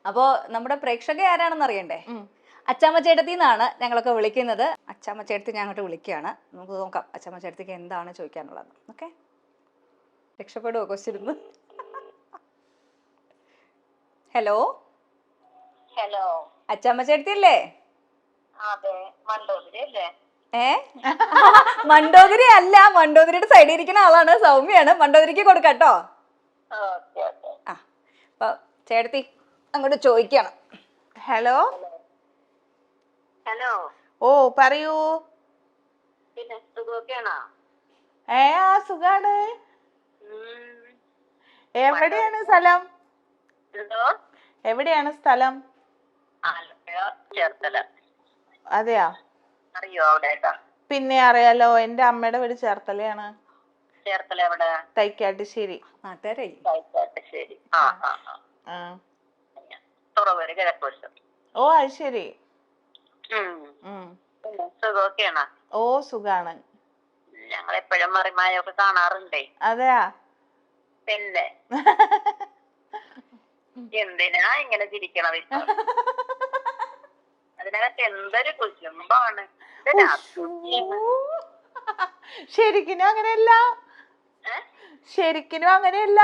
അപ്പോ നമ്മുടെ പ്രേക്ഷക ആരാണെന്ന് അറിയണ്ടേ? അച്ചാമ്മ ചേട്ടത്തി എന്നാണ് ഞങ്ങളൊക്കെ വിളിക്കുന്നത്. അച്ചാമ്മ ചേട്ടത്തി ഞാൻ അങ്ങോട്ട് വിളിക്കുകയാണ്. നമുക്ക് നോക്കാം അച്ചാമ്മ ചേട്ടത്തിക്ക് എന്താണ് ചോദിക്കാനുള്ളത്. ഓക്കെ, രക്ഷപ്പെടുവോ ക്വസ്റ്റ്യൻ? ഹലോ ഹലോ, അച്ചാമ്മ ചേട്ടത്തി അല്ലേ? അതെ, മണ്ടോദരി അല്ലേ? മണ്ടോദരി അല്ല, മണ്ടോദരിയുടെ സൈഡിൽ ഇരിക്കുന്ന ആളാണ്, സൗമ്യാണ്. മണ്ടോദരിക്ക് കൊടുക്കാട്ടോ. ആ, അപ്പൊ ചേട്ടത്തി അങ്ങോട്ട് ചോദിക്കണം. Hello hello. ഓ പറയൂ. പിന്നെ സുഖമൊക്കെയാണോ? ആ സുഖാണ്. എവിടെയാണ് സ്ഥലം? എന്തോ? എവിടെയാണ് സ്ഥലം? ആലപ്പുഴ ചേർത്തല. അതെയാ? അറിയോ അവിടെ? പിന്നെ അറിയാലോ, എന്റെ അമ്മയുടെ വീട് ചേർത്തലയാണ്. ചേർത്തല എവിടെ? തൈക്കാട്ടുശ്ശേരി. തൈക്കാട്ടുശ്ശേരി. തുറവൂര് കിഴക്കുവശം. ഓ അത് ശരി. സുഖമൊക്കെയാണോ? ഓ സുഖാണ്. ഞങ്ങൾ എപ്പോഴും മറിമായൊക്കെ കാണാറുണ്ടേ. അതെയാ? പിന്നെ എന്തിനാ ഇങ്ങനെ ചിരിക്കണത്? അതിനകത്ത് എന്തൊരു കുശുമ്പാണ്. ശരിക്കും അങ്ങനെയല്ല, ശരിക്കും അങ്ങനെയല്ല.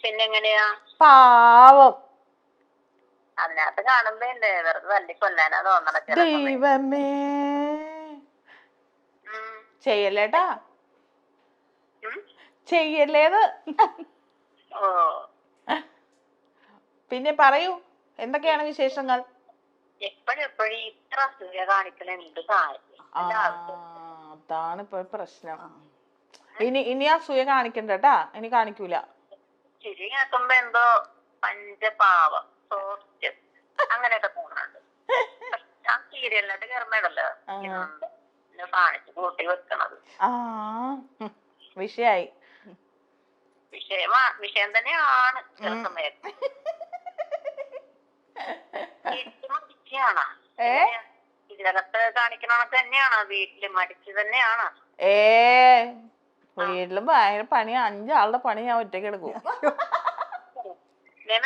പിന്നെങ്ങനെയാ? പാവം. അതിനകത്ത് കാണുമ്പോ വെറുതെ തല്ലി കൊല്ലാനാ തോന്നണ. ദൈവമേ, ചെയ്യല്ലേട്ടാ, ചെയ്യല്ലേത്. ഓ, പിന്നെ പറയൂ, എന്തൊക്കെയാണ് വിശേഷങ്ങൾ? എപ്പോഴും ഇത്ര അസൂയ കാണിക്കണ എന്ത് കാര്യം? അതാണ് ഇപ്പൊ പ്രശ്നം. ഇനി അസൂയ കാണിക്കണ്ടട്ടാ, ഇനി കാണിക്കൂല. ചിരി കേൾക്കുമ്പോ എന്തോ പഞ്ചപാവം അങ്ങനെയൊക്കെ തോന്നുന്നുണ്ട്. ആ സീരിയലിനകത്ത് കയറുമ്പോഴല്ലോ കാണിച്ചു കൂട്ടി വെക്കണത്. വിഷയായി. വിഷയം തന്നെയാണ്. ചില സമയത്ത് ഇതിനകത്ത് കാണിക്കണത് തന്നെയാണ്. വീട്ടില് മടിച്ചു തന്നെയാണ്. വീട്ടിലും ഭയങ്കര പണി. 5 ആളുടെ പണി ഞാൻ ഒറ്റയ്ക്ക് എടുക്കും.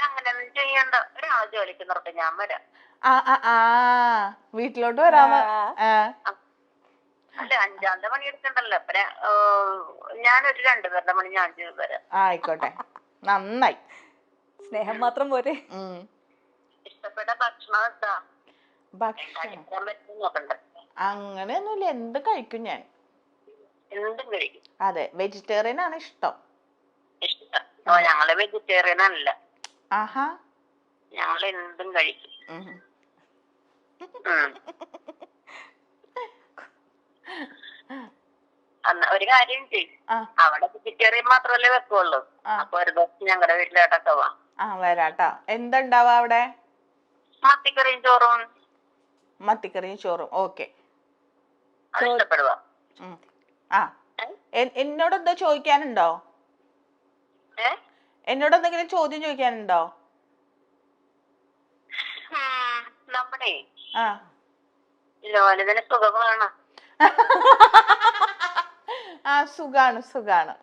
അങ്ങനെയൊന്നും ചെയ്യണ്ട. ഒരാൾ ജോലിക്ക് നിർത്തി ഞാൻ വരാം. വീട്ടിലോട്ട് വരാമോ? അല്ല, 5-ാമത്തെ പണി എടുക്കണ്ടല്ലോ. ഞാനൊരു 2 പേരുടെ പണി ഞാൻ ചെയ്തു തരാം. ആയിക്കോട്ടെ, നന്നായി. സ്നേഹം മാത്രം പോരെ. ഇഷ്ടപ്പെട്ട ഭക്ഷണം എന്താ? ഭക്ഷണം അങ്ങനെയൊന്നുമില്ല, എന്ത് കഴിക്കും ഞാൻ. എന്തും കഴിക്കും. അതെ, വെജിറ്റേറിയൻ ആണ് ഇഷ്ടം. ഇഷ്ടം? ഞങ്ങള് വെജിറ്റേറിയൻ അല്ല. ആഹാ, ഞങ്ങൾ എന്തും കഴിക്കും. ഒരു കാര്യം ചെയ്യും, അവിടെ വെജിറ്റേറിയൻ മാത്രമല്ലേ വെക്കുള്ളൂ. അപ്പൊ ഒരു ദിവസം ഞങ്ങളുടെ വീട്ടിലോട്ടൊക്കെ വാ. വരാട്ടാ. എന്തുണ്ടാവാ അവിടെ? മത്തിക്കറിയും ചോറും. മത്തിക്കറിയും ചോറും. ഓക്കെ, ഇഷ്ടപ്പെടുക. എന്നോട് എന്തോ ചോദിക്കാനുണ്ടോ? എന്നോട് എന്തെങ്കിലും ചോദ്യം ചോദിക്കാനുണ്ടോ? നമ്മുടെ ലോലിതന് സുഖമാണ്. സുഖാണ് സുഖാണ്.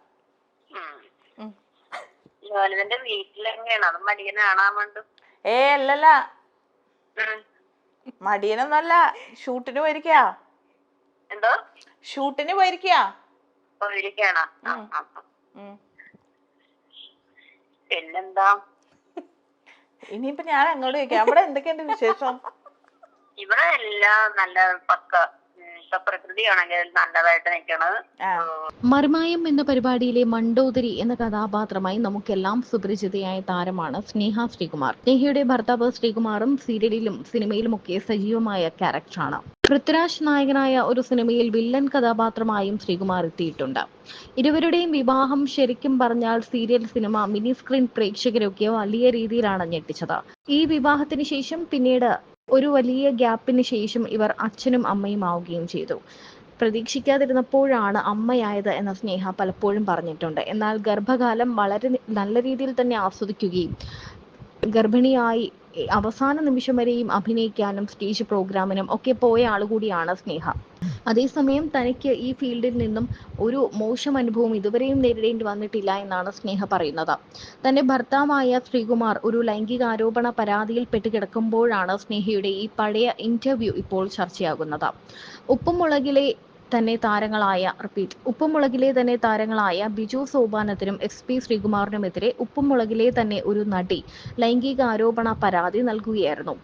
ലോലിതന്റെ വീട്ടിലെങ്ങനെയാണ്? അത് മടിയനാണാൻ വേണ്ട. അല്ലല്ല, മടിയനൊന്നല്ല. ഷൂട്ടിന് പോയിരിക്കാ. എന്തോ? ഷൂട്ടിന് പോയിരിക്കാ. പോയിരിക്കാണോ? പിന്നെന്താ? ഇനിയിപ്പോ ഞാൻ അങ്ങോട്ട് ചോദിക്കാം, അവിടെ എന്തൊക്കെയുണ്ട് വിശേഷം? ഇവിടെ എല്ലാം നല്ല പക്ക. പ്രകൃതിയാണെങ്കിൽ നല്ലതായിട്ട് നിൽക്കണത്. മറിമായം എന്ന പരിപാടിയിലെ മണ്ടോദരി എന്ന കഥാപാത്രമായി നമുക്കെല്ലാം സുപരിചിതയായ താരമാണ് സ്നേഹ ശ്രീകുമാർ. സ്നേഹയുടെ ഭർത്താവ് ശ്രീകുമാറും സീരിയലിലും സിനിമയിലുമൊക്കെ സജീവമായ ക്യാരക്ടറാണ്. പൃഥ്വിരാജ് നായകനായ ഒരു സിനിമയിൽ വില്ലൻ കഥാപാത്രമായും ശ്രീകുമാർ എത്തിയിട്ടുണ്ട്. ഇരുവരുടെയും വിവാഹം ശരിക്കും പറഞ്ഞാൽ സീരിയൽ, സിനിമ, മിനി സ്ക്രീൻ പ്രേക്ഷകരൊക്കെ വലിയ രീതിയിലാണ് ഞെട്ടിച്ചത്. ഈ വിവാഹത്തിന് ശേഷം പിന്നീട് ഒരു വലിയ ഗ്യാപ്പിന് ശേഷം ഇവർ അച്ഛനും അമ്മയും ആവുകയും ചെയ്തു. പ്രതീക്ഷിക്കാതിരുന്നപ്പോഴാണ് അമ്മയായത് എന്ന സ്നേഹ പലപ്പോഴും പറഞ്ഞിട്ടുണ്ട്. എന്നാൽ ഗർഭകാലം വളരെ നല്ല രീതിയിൽ തന്നെ ആസ്വദിക്കുകയും ഗർഭിണിയായി അവസാന നിമിഷം വരെയും അഭിനയിക്കാനും സ്റ്റേജ് പ്രോഗ്രാമിനും ഒക്കെ പോയ ആൾ കൂടിയാണ് സ്നേഹ. അതേസമയം തനിക്ക് ഈ ഫീൽഡിൽ നിന്നും ഒരു മോശം അനുഭവം ഇതുവരെയും നേരിടേണ്ടി വന്നിട്ടില്ല എന്നാണ് സ്നേഹ പറയുന്നത്. തന്റെ ഭർത്താവായ ശ്രീകുമാർ ഒരു ലൈംഗികാരോപണ പരാതിയിൽ പെട്ടുകിടക്കുമ്പോഴാണ് സ്നേഹയുടെ ഈ പഴയ ഇന്റർവ്യൂ ഇപ്പോൾ ചർച്ചയാകുന്നത്. ഉപ്പുമുളകിലെ തന്നെ താരങ്ങളായ ബിജു സോപാനത്തിനും SP ശ്രീകുമാറിനുമെതിരെ ഉപ്പുമുളകിലെ തന്നെ ഒരു നടി ലൈംഗികാരോപണ പരാതി നൽകുകയായിരുന്നു.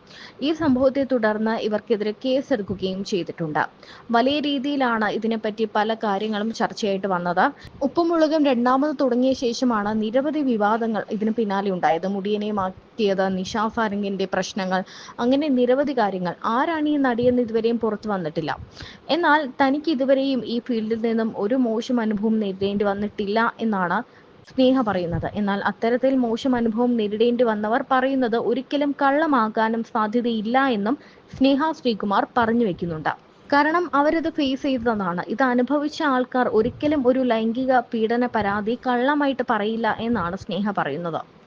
ഈ സംഭവത്തെ തുടർന്ന് ഇവർക്കെതിരെ കേസെടുക്കുകയും ചെയ്തിട്ടുണ്ട്. വലിയ രീതിയിലാണ് ഇതിനെപ്പറ്റി പല കാര്യങ്ങളും ചർച്ചയായിട്ട് വന്നത്. ഉപ്പുമുളകും രണ്ടാമത് തുടങ്ങിയ ശേഷമാണ് നിരവധി വിവാദങ്ങൾ ഇതിന് പിന്നാലെ ഉണ്ടായത്. മുടിയനെ മാറ്റിയത്, നിഷ സാരംഗിന്റെ പ്രശ്നങ്ങൾ, അങ്ങനെ നിരവധി കാര്യങ്ങൾ. ആരാണ് ഈ നടിയെന്ന് ഇതുവരെയും പുറത്തു വന്നിട്ടില്ല. എന്നാൽ തനിക്ക് ഇതുവരെയും ഈ ഫീൽഡിൽ നിന്നും ഒരു മോശം അനുഭവം നേരിടേണ്ടി വന്നിട്ടില്ല എന്നാണ് സ്നേഹ പറയുന്നത്. എന്നാൽ അത്തരത്തിൽ മോശം അനുഭവം നേരിടേണ്ടി വന്നവർ പറയുന്നത് ഒരിക്കലും കള്ളമാകാനും സാധ്യതയില്ല എന്നും സ്നേഹ ശ്രീകുമാർ പറഞ്ഞു വെക്കുന്നുണ്ട്. കാരണം അവരത് ഫേസ് ചെയ്തതാണ്. ഇത് അനുഭവിച്ച ആൾക്കാർ ഒരിക്കലും ഒരു ലൈംഗിക പീഡന പരാതി കള്ളമായിട്ട് പറയില്ല എന്നാണ് സ്നേഹ പറയുന്നത്.